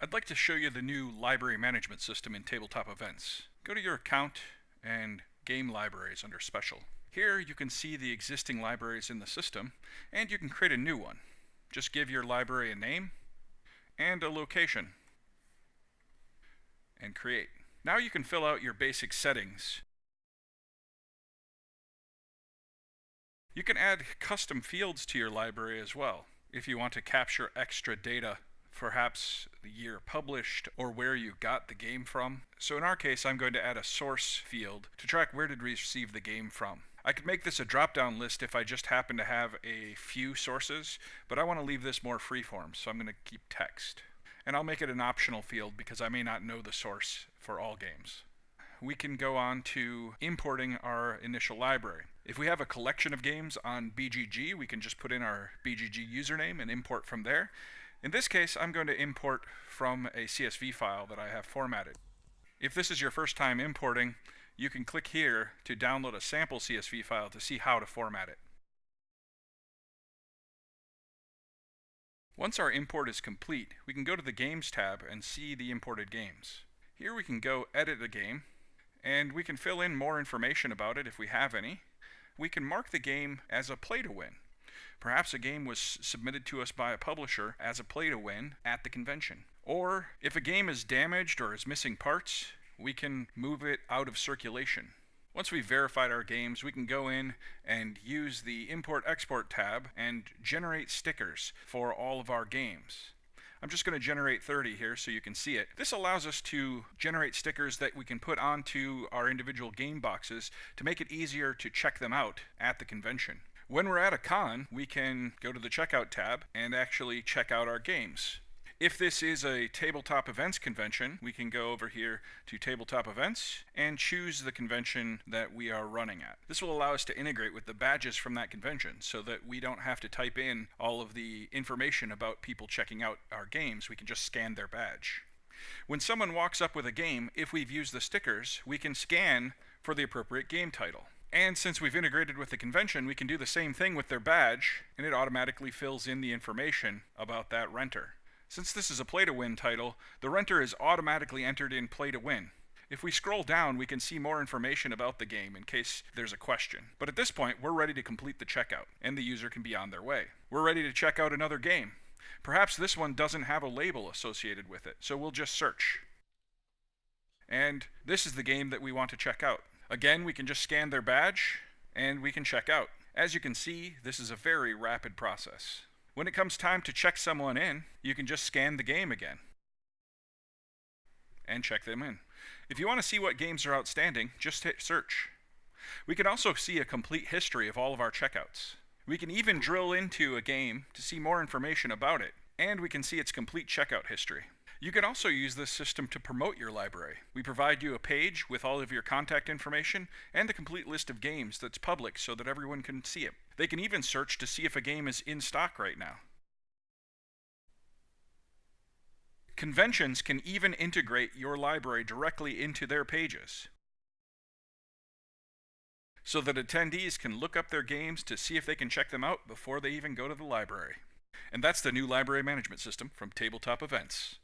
I'd like to show you the new library management system in Tabletop Events. Go to your account and Game Libraries under Special. Here you can see the existing libraries in the system, and you can create a new one. Just give your library a name and a location, and create. Now you can fill out your basic settings. You can add custom fields to your library as well, if you want to capture extra data, perhaps the year published or where you got the game from. So in our case, I'm going to add a source field to track where did we receive the game from. I could make this a drop-down list if I just happen to have a few sources, but I want to leave this more freeform, so I'm going to keep text. And I'll make it an optional field because I may not know the source for all games. We can go on to importing our initial library. If we have a collection of games on BGG, we can just put in our BGG username and import from there. In this case, I'm going to import from a CSV file that I have formatted. If this is your first time importing, you can click here to download a sample CSV file to see how to format it. Once our import is complete, we can go to the Games tab and see the imported games. Here we can go edit a game, and we can fill in more information about it if we have any. We can mark the game as a play to win. Perhaps a game was submitted to us by a publisher as a play to win at the convention. Or if a game is damaged or is missing parts, we can move it out of circulation. Once we've verified our games, we can go in and use the Import-Export tab and generate stickers for all of our games. I'm just going to generate 30 here so you can see it. This allows us to generate stickers that we can put onto our individual game boxes to make it easier to check them out at the convention. When we're at a con, we can go to the Checkout tab and actually check out our games. If this is a Tabletop Events convention, we can go over here to Tabletop Events and choose the convention that we are running at. This will allow us to integrate with the badges from that convention so that we don't have to type in all of the information about people checking out our games. We can just scan their badge. When someone walks up with a game, if we've used the stickers, we can scan for the appropriate game title. And since we've integrated with the convention, we can do the same thing with their badge, and it automatically fills in the information about that renter. Since this is a play-to-win title, the renter is automatically entered in play-to-win. If we scroll down, we can see more information about the game in case there's a question. But at this point, we're ready to complete the checkout, and the user can be on their way. We're ready to check out another game. Perhaps this one doesn't have a label associated with it, so we'll just search. And this is the game that we want to check out. Again, we can just scan their badge, and we can check out. As you can see, this is a very rapid process. When it comes time to check someone in, you can just scan the game again and check them in. If you want to see what games are outstanding, just hit search. We can also see a complete history of all of our checkouts. We can even drill into a game to see more information about it, and we can see its complete checkout history. You can also use this system to promote your library. We provide you a page with all of your contact information and the complete list of games that's public so that everyone can see it. They can even search to see if a game is in stock right now. Conventions can even integrate your library directly into their pages, so that attendees can look up their games to see if they can check them out before they even go to the library. And that's the new library management system from Tabletop Events.